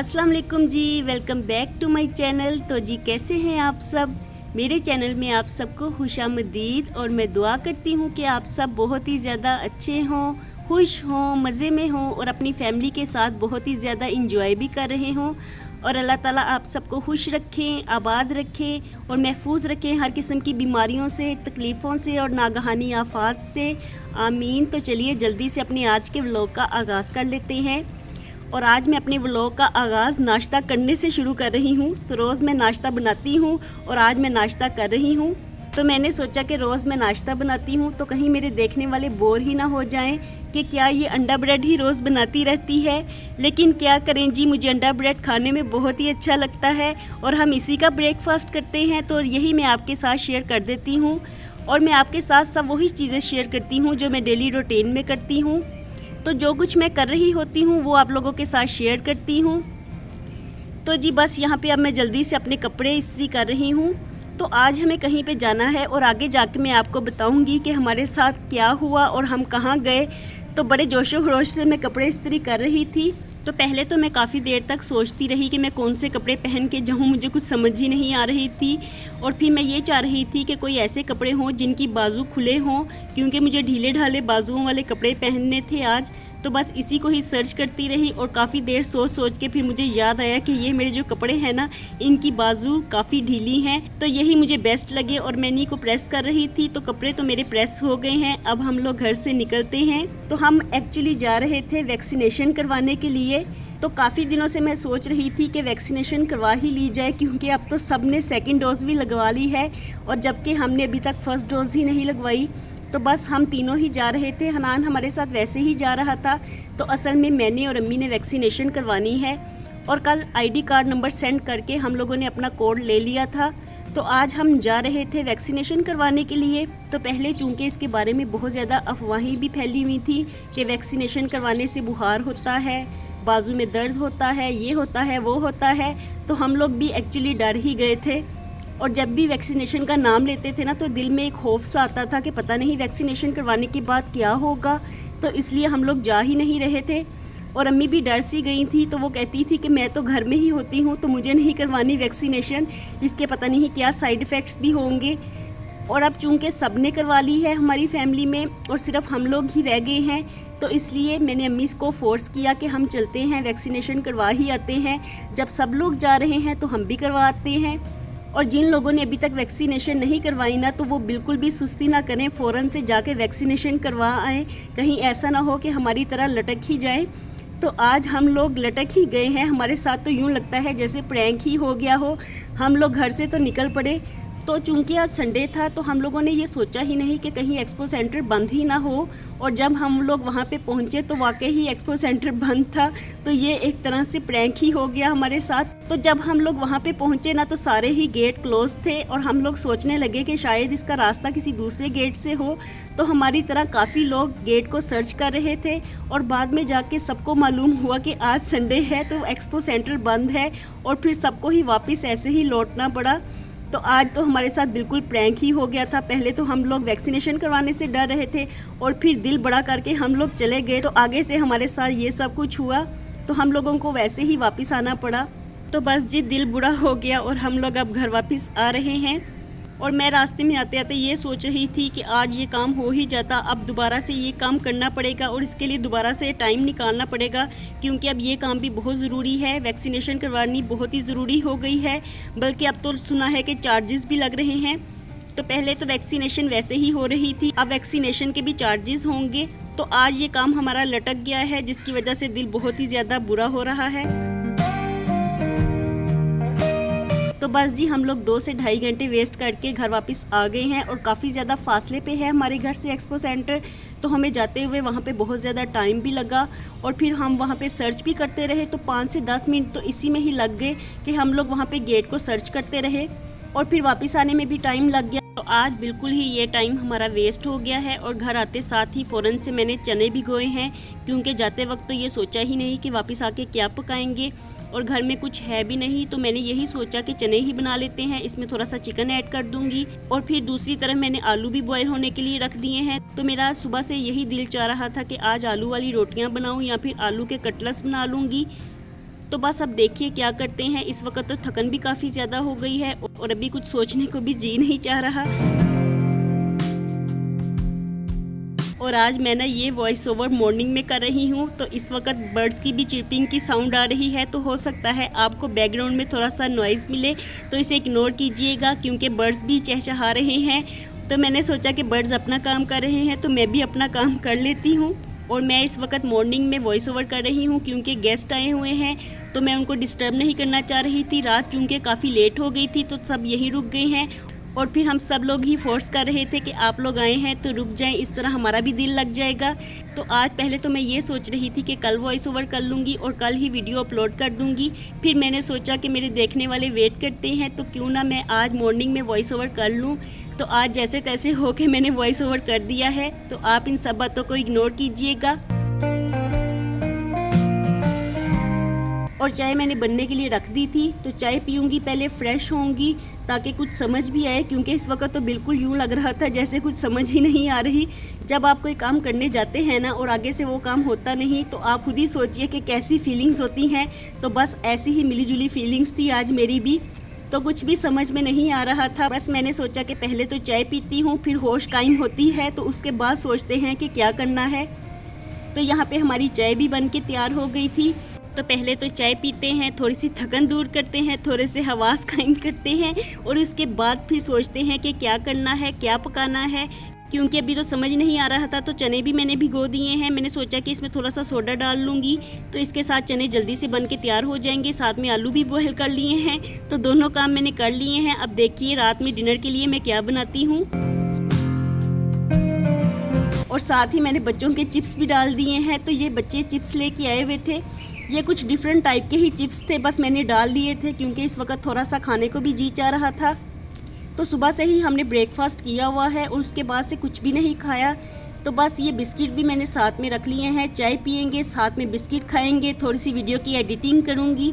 अस्सलाम वालेकुम जी, welcome back to my channel. तो जी कैसे हैं आप सब। मेरे चैनल में आप सबको खुशामदीद और मैं दुआ करती हूँ कि आप सब बहुत ही ज़्यादा अच्छे हों, खुश हों, मज़े में हों और अपनी फैमिली के साथ बहुत ही ज़्यादा इंजॉय भी कर रहे हों। और अल्लाह ताला आप सबको खुश रखें, आबाद रखें और महफूज रखें हर किस्म की बीमारियों से, तकलीफ़ों से और नागहानी आफात से। आमीन। तो चलिए जल्दी से अपने आज के व्लॉग का आगाज़ कर लेते हैं। और आज मैं अपने व्लॉग का आगाज़ नाश्ता करने से शुरू कर रही हूँ। तो रोज़ मैं नाश्ता बनाती हूँ और आज मैं नाश्ता कर रही हूँ। तो मैंने सोचा कि रोज़ मैं नाश्ता बनाती हूँ तो कहीं मेरे देखने वाले बोर ही ना हो जाएं कि क्या ये अंडा ब्रेड ही रोज़ बनाती रहती है। लेकिन क्या करें जी, मुझे अंडा ब्रेड खाने में बहुत ही अच्छा लगता है और हम इसी का ब्रेकफास्ट करते हैं। तो यही मैं आपके साथ शेयर कर देती हूँ और मैं आपके साथ सब वही चीज़ें शेयर करती हूँ जो मैं डेली रूटीन में करती हूँ। तो जो कुछ मैं कर रही होती हूँ वो आप लोगों के साथ शेयर करती हूँ। तो जी बस यहाँ पे अब मैं जल्दी से अपने कपड़े इस्त्री कर रही हूँ। तो आज हमें कहीं पे जाना है और आगे जाके मैं आपको बताऊँगी कि हमारे साथ क्या हुआ और हम कहाँ गए। तो बड़े जोशो खरोश से मैं कपड़े इस्त्री कर रही थी। तो पहले तो मैं काफ़ी देर तक सोचती रही कि मैं कौन से कपड़े पहन के जाऊँ, मुझे कुछ समझ ही नहीं आ रही थी। और फिर मैं ये चाह रही थी कि कोई ऐसे कपड़े हों जिनकी बाजू खुले हों, क्योंकि मुझे ढीले ढाले बाजुओं वाले कपड़े पहनने थे आज। तो बस इसी को ही सर्च करती रही और काफ़ी देर सोच के फिर मुझे याद आया कि ये मेरे जो कपड़े हैं ना, इनकी बाजू काफ़ी ढीली हैं, तो यही मुझे बेस्ट लगे और मैं इन्हीं को प्रेस कर रही थी। तो कपड़े तो मेरे प्रेस हो गए हैं। अब हम लोग घर से निकलते हैं। तो हम एक्चुअली जा रहे थे वैक्सीनेशन करवाने के लिए। तो काफ़ी दिनों से मैं सोच रही थी कि वैक्सीनेशन करवा ही ली जाए, क्योंकि अब तो सब ने सेकेंड डोज भी लगवा ली है और जबकि हमने अभी तक फर्स्ट डोज ही नहीं लगवाई। तो बस हम तीनों ही जा रहे थे। हनान हमारे साथ वैसे ही जा रहा था। तो असल में मैंने और अम्मी ने वैक्सीनेशन करवानी है और कल आईडी कार्ड नंबर सेंड करके हम लोगों ने अपना कोड ले लिया था। तो आज हम जा रहे थे वैक्सीनेशन करवाने के लिए। तो पहले चूँकि इसके बारे में बहुत ज़्यादा अफवाहें भी फैली हुई थी कि वैक्सीनेशन करवाने से बुखार होता है, बाजू में दर्द होता है, ये होता है, वो होता है। तो हम लोग भी एक्चुअली डर ही गए थे और जब भी वैक्सीनेशन का नाम लेते थे ना तो दिल में एक खौफ सा आता था कि पता नहीं वैक्सीनेशन करवाने के बाद क्या होगा। तो इसलिए हम लोग जा ही नहीं रहे थे और अम्मी भी डर सी गई थी। तो वो कहती थी कि मैं तो घर में ही होती हूँ तो मुझे नहीं करवानी वैक्सीनेशन, इसके पता नहीं क्या साइड इफ़ेक्ट्स भी होंगे। और अब चूँकि सब ने करवा ली है हमारी फैमिली में और सिर्फ हम लोग ही रह गए हैं, तो इसलिए मैंने अम्मी को फ़ोर्स किया कि हम चलते हैं, वैक्सीनेशन करवा ही आते हैं। जब सब लोग जा रहे हैं तो हम भी करवाते हैं। और जिन लोगों ने अभी तक वैक्सीनेशन नहीं करवाई ना, तो वो बिल्कुल भी सुस्ती ना करें, फ़ौरन से जाके वैक्सीनेशन करवा आएँ। कहीं ऐसा ना हो कि हमारी तरह लटक ही जाएं। तो आज हम लोग लटक ही गए हैं। हमारे साथ तो यूँ लगता है जैसे प्रैंक ही हो गया हो। हम लोग घर से तो निकल पड़े। तो चूँकि आज संडे था तो हम लोगों ने ये सोचा ही नहीं कि कहीं एक्सपो सेंटर बंद ही ना हो। और जब हम लोग वहाँ पे पहुँचे तो वाकई ही एक्सपो सेंटर बंद था। तो ये एक तरह से प्रैंक ही हो गया हमारे साथ। तो जब हम लोग वहाँ पे पहुँचे ना तो सारे ही गेट क्लोज थे और हम लोग सोचने लगे कि शायद इसका रास्ता किसी दूसरे गेट से हो। तो हमारी तरह काफ़ी लोग गेट को सर्च कर रहे थे और बाद में जाके सबको मालूम हुआ कि आज संडे है तो एक्सपो सेंटर बंद है और फिर सबको ही वापस ऐसे ही लौटना पड़ा। तो आज तो हमारे साथ बिल्कुल प्रैंक ही हो गया था। पहले तो हम लोग वैक्सीनेशन करवाने से डर रहे थे और फिर दिल बड़ा करके हम लोग चले गए। तो आगे से हमारे साथ ये सब कुछ हुआ तो हम लोगों को वैसे ही वापस आना पड़ा। तो बस जी दिल बुरा हो गया और हम लोग अब घर वापस आ रहे हैं। और मैं रास्ते में आते आते ये सोच रही थी कि आज ये काम हो ही जाता, अब दोबारा से ये काम करना पड़ेगा और इसके लिए दोबारा से टाइम निकालना पड़ेगा, क्योंकि अब ये काम भी बहुत ज़रूरी है। वैक्सीनेशन करवानी बहुत ही ज़रूरी हो गई है, बल्कि अब तो सुना है कि चार्जेस भी लग रहे हैं। तो पहले तो वैक्सीनेशन वैसे ही हो रही थी, अब वैक्सीनेशन के भी चार्जेस होंगे। तो आज ये काम हमारा लटक गया है, जिसकी वजह से दिल बहुत ही ज़्यादा बुरा हो रहा है। तो बस जी हम लोग 2 से ढाई घंटे वेस्ट करके घर वापस आ गए हैं और काफ़ी ज़्यादा फासले पे है हमारे घर से एक्सपो सेंटर। तो हमें जाते हुए वहाँ पे बहुत ज़्यादा टाइम भी लगा और फिर हम वहाँ पे सर्च भी करते रहे। तो 5 से 10 मिनट तो इसी में ही लग गए कि हम लोग वहाँ पे गेट को सर्च करते रहे और फिर वापस आने में भी टाइम लग गया। तो आज बिल्कुल ही ये टाइम हमारा वेस्ट हो गया है। और घर आते साथ ही फ़ौरन से मैंने चने भिगोए हैं, क्योंकि जाते वक्त तो ये सोचा ही नहीं कि वापस आके क्या पकाएंगे और घर में कुछ है भी नहीं। तो मैंने यही सोचा कि चने ही बना लेते हैं, इसमें थोड़ा सा चिकन ऐड कर दूंगी। और फिर दूसरी तरफ मैंने आलू भी बॉयल होने के लिए रख दिए हैं। तो मेरा सुबह से यही दिल चाह रहा था कि आज आलू वाली रोटियां बनाऊं या फिर आलू के कटलेट्स बना लूँगी। तो बस अब देखिए क्या करते हैं। इस वक्त तो थकन भी काफ़ी ज़्यादा हो गई है और अभी कुछ सोचने को भी जी नहीं चाह रहा। और आज मैं ना ये वॉइस ओवर मॉर्निंग में कर रही हूँ, तो इस वक्त बर्ड्स की भी चिरपिंग की साउंड आ रही है, तो हो सकता है आपको बैकग्राउंड में थोड़ा सा नॉइज़ मिले, तो इसे इग्नोर कीजिएगा क्योंकि बर्ड्स भी चहचहा रहे हैं। तो मैंने सोचा कि बर्ड्स अपना काम कर रहे हैं तो मैं भी अपना काम कर लेती हूँ। और मैं इस वक्त मॉर्निंग में वॉइस ओवर कर रही हूँ क्योंकि गेस्ट आए हुए हैं, तो मैं उनको डिस्टर्ब नहीं करना चाह रही थी। रात चूँकि काफ़ी लेट हो गई थी तो सब यहीं रुक गए हैं और फिर हम सब लोग ही फोर्स कर रहे थे कि आप लोग आए हैं तो रुक जाएं, इस तरह हमारा भी दिल लग जाएगा। तो आज पहले तो मैं ये सोच रही थी कि कल वॉइस ओवर कर लूँगी और कल ही वीडियो अपलोड कर दूँगी। फिर मैंने सोचा कि मेरे देखने वाले वेट करते हैं तो क्यों ना मैं आज मॉर्निंग में वॉइस ओवर कर लूँ। तो आज जैसे तैसे हो के मैंने वॉइस ओवर कर दिया है, तो आप इन सब बातों को इग्नोर कीजिएगा। और चाय मैंने बनने के लिए रख दी थी, तो चाय पीऊँगी, पहले फ्रेश होंगी ताकि कुछ समझ भी आए, क्योंकि इस वक्त तो बिल्कुल यूँ लग रहा था जैसे कुछ समझ ही नहीं आ रही। जब आप कोई काम करने जाते हैं ना और आगे से वो काम होता नहीं, तो आप खुद ही सोचिए कि कैसी फीलिंग्स होती हैं। तो बस ऐसी ही मिली जुली फीलिंग्स थी आज मेरी भी। तो कुछ भी समझ में नहीं आ रहा था, बस मैंने सोचा कि पहले तो चाय पीती हूँ, फिर होश कायम होती है तो उसके बाद सोचते हैं कि क्या करना है। तो यहाँ पे हमारी चाय भी बन के तैयार हो गई थी। तो पहले तो चाय पीते हैं, थोड़ी सी थकन दूर करते हैं, थोड़े से हवास कायम करते हैं और उसके बाद फिर सोचते हैं कि क्या करना है, क्या पकाना है। क्योंकि अभी तो समझ नहीं आ रहा था, तो चने भी मैंने भिगो दिए हैं। मैंने सोचा कि इसमें थोड़ा सा सोडा डाल लूँगी तो इसके साथ चने जल्दी से बन के तैयार हो जाएंगे। साथ में आलू भी बॉयल कर लिए हैं, तो दोनों काम मैंने कर लिए हैं। अब देखिए रात में डिनर के लिए मैं क्या बनाती हूँ। और साथ ही मैंने बच्चों के चिप्स भी डाल दिए हैं। तो ये बच्चे चिप्स लेके आए हुए थे, ये कुछ डिफरेंट टाइप के ही चिप्स थे, बस मैंने डाल लिए थे क्योंकि इस वक्त थोड़ा सा खाने को भी जी चाह रहा था। तो सुबह से ही हमने ब्रेकफास्ट किया हुआ है और उसके बाद से कुछ भी नहीं खाया। तो बस ये बिस्किट भी मैंने साथ में रख लिए हैं, चाय पियेंगे, साथ में बिस्किट खाएंगे, थोड़ी सी वीडियो की एडिटिंग करूँगी।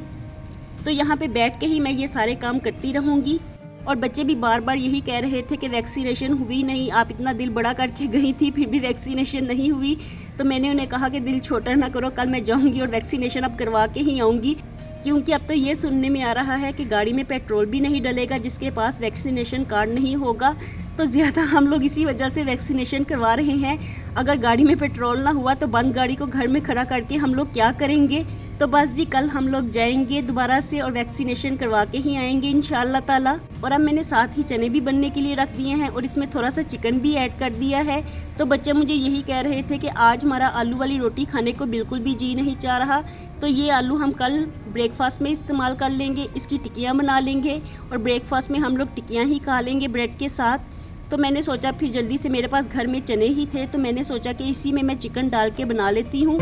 तो यहाँ पे बैठ के ही मैं ये सारे काम करती रहूँगी। और बच्चे भी बार बार यही कह रहे थे कि वैक्सीनेशन हुई नहीं, आप इतना दिल बड़ा करके गई थी फिर भी वैक्सीनेशन नहीं हुई। तो मैंने उन्हें कहा कि दिल छोटा ना करो, कल मैं जाऊंगी और वैक्सीनेशन अब करवा के ही आऊँगी। क्योंकि अब तो ये सुनने में आ रहा है कि गाड़ी में पेट्रोल भी नहीं डलेगा जिसके पास वैक्सीनेशन कार्ड नहीं होगा। तो ज़्यादा हम लोग इसी वजह से वैक्सीनेशन करवा रहे हैं। अगर गाड़ी में पेट्रोल ना हुआ तो बंद गाड़ी को घर में खड़ा करके हम लोग क्या करेंगे। तो बस जी कल हम लोग जाएंगे दोबारा से और वैक्सीनेशन करवा के ही आएंगे इंशाल्लाह ताला। और अब मैंने साथ ही चने भी बनने के लिए रख दिए हैं और इसमें थोड़ा सा चिकन भी ऐड कर दिया है। तो बच्चे मुझे यही कह रहे थे कि आज हमारा आलू वाली रोटी खाने को बिल्कुल भी जी नहीं चाह रहा, तो ये आलू हम कल ब्रेकफास्ट में इस्तेमाल कर लेंगे, इसकी टिक्कियाँ बना लेंगे और ब्रेकफास्ट में हम लोग टिक्कियाँ ही खा लेंगे ब्रेड के साथ। तो मैंने सोचा, फिर जल्दी से मेरे पास घर में चने ही थे तो मैंने सोचा कि इसी में मैं चिकन डाल के बना लेती हूँ।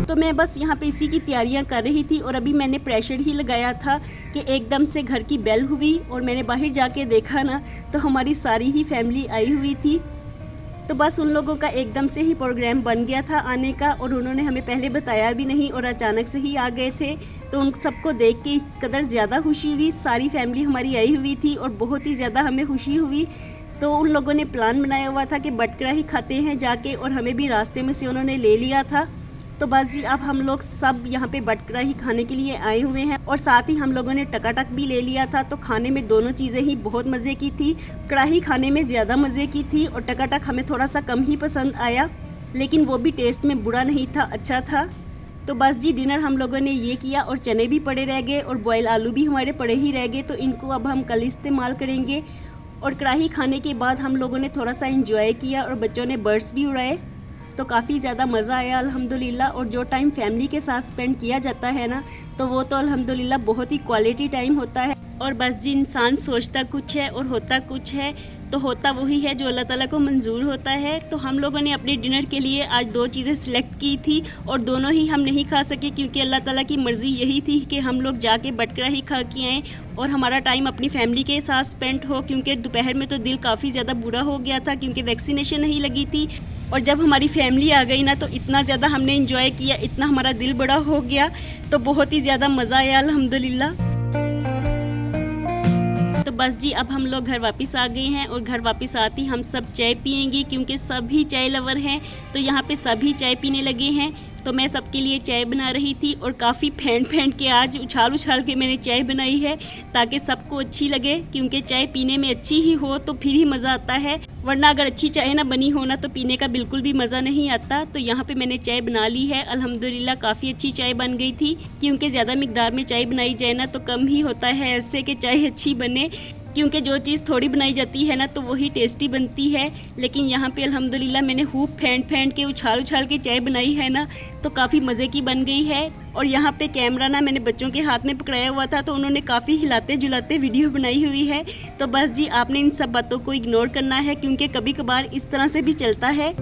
तो मैं बस यहाँ पे इसी की तैयारियाँ कर रही थी और अभी मैंने प्रेशर ही लगाया था कि एकदम से घर की बेल हुई और मैंने बाहर जाके देखा ना तो हमारी सारी ही फैमिली आई हुई थी। तो बस उन लोगों का एकदम से ही प्रोग्राम बन गया था आने का और उन्होंने हमें पहले बताया भी नहीं और अचानक से ही आ गए थे। तो उन सबको देख के इस कदर ज़्यादा खुशी हुई, सारी फैमिली हमारी आई हुई थी और बहुत ही ज़्यादा हमें खुशी हुई। तो उन लोगों ने प्लान बनाया हुआ था कि बटकरा ही खाते हैं जाके और हमें भी रास्ते में से उन्होंने ले लिया था। तो बस जी अब हम लोग सब यहाँ पे बटकरा ही खाने के लिए आए हुए हैं और साथ ही हम लोगों ने टकाटक भी ले लिया था। तो खाने में दोनों चीज़ें ही बहुत मज़े की थी। कढ़ाई खाने में ज़्यादा मज़े की थी और टकाटक हमें थोड़ा सा कम ही पसंद आया, लेकिन वो भी टेस्ट में बुरा नहीं था, अच्छा था। तो बस जी डिनर हम लोगों ने ये किया और चने भी पड़े रह गए और बॉयल आलू भी हमारे पड़े ही रह गए, तो इनको अब हम कल इस्तेमाल करेंगे। और कढ़ाई खाने के बाद हम लोगों ने थोड़ा सा इंजॉय किया और बच्चों ने बर्ड्स भी उड़ाए, तो काफ़ी ज़्यादा मज़ा आया अल्हम्दुलिल्लाह। और जो टाइम फैमिली के साथ स्पेंड किया जाता है ना, तो वो तो अल्हम्दुलिल्लाह बहुत ही क्वालिटी टाइम होता है। और बस जी इंसान सोचता कुछ है और होता कुछ है, तो होता वही है जो अल्लाह ताला को मंजूर होता है। तो हम लोगों ने अपने डिनर के लिए आज 2 चीज़ें सिलेक्ट की थी और दोनों ही हम नहीं खा सके क्योंकि अल्लाह ताला की मर्ज़ी यही थी कि हम लोग जाके बटकरा ही खा के आएँ और हमारा टाइम अपनी फैमिली के साथ स्पेंड हो। क्योंकि दोपहर में तो दिल काफ़ी ज़्यादा बुरा हो गया था क्योंकि वैक्सीनेशन नहीं लगी थी और जब हमारी फैमिली आ गई ना तो इतना ज़्यादा हमने इंजॉय किया, इतना हमारा दिल बड़ा हो गया, तो बहुत ही ज़्यादा मज़ा आया अल्हम्दुलिल्लाह। तो बस जी अब हम लोग घर वापस आ गए हैं और घर वापस आती हम सब चाय पियेंगे क्योंकि सभी चाय लवर हैं, तो यहाँ पे सभी चाय पीने लगे हैं। तो मैं सबके लिए चाय बना रही थी और काफ़ी फेंट के आज उछाल के मैंने चाय बनाई है ताकि सबको अच्छी लगे, क्योंकि चाय पीने में अच्छी ही हो तो फिर ही मज़ा आता है, वरना अगर अच्छी चाय ना बनी हो ना तो पीने का बिल्कुल भी मज़ा नहीं आता। तो यहाँ पे मैंने चाय बना ली है, अल्हम्दुलिल्लाह काफ़ी अच्छी चाय बन गई थी, क्योंकि ज़्यादा मिकदार में चाय बनाई जाए ना तो कम ही होता है ऐसे कि चाय अच्छी बने, क्योंकि जो चीज़ थोड़ी बनाई जाती है ना तो वही टेस्टी बनती है। लेकिन यहाँ पे अल्हम्दुलिल्लाह मैंने खूब फेंट के उछाल के चाय बनाई है ना तो काफ़ी मज़े की बन गई है। और यहाँ पे कैमरा ना मैंने बच्चों के हाथ में पकड़ाया हुआ था तो उन्होंने काफ़ी हिलाते जुलाते वीडियो बनाई हुई है। तो बस जी आपने इन सब बातों को इग्नोर करना है, क्योंकि कभी कभार इस तरह से भी चलता है।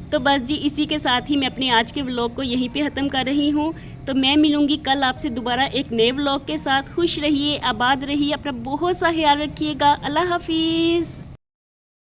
तो बस जी इसी के साथ ही मैं अपने आज के व्लॉग को यहीं पे ख़त्म कर रही हूँ। तो मैं मिलूंगी कल आपसे दोबारा एक नए व्लॉग के साथ। खुश रहिए, आबाद रहिए, अपना बहुत सा ख्याल रखिएगा। अल्लाह हाफिज़।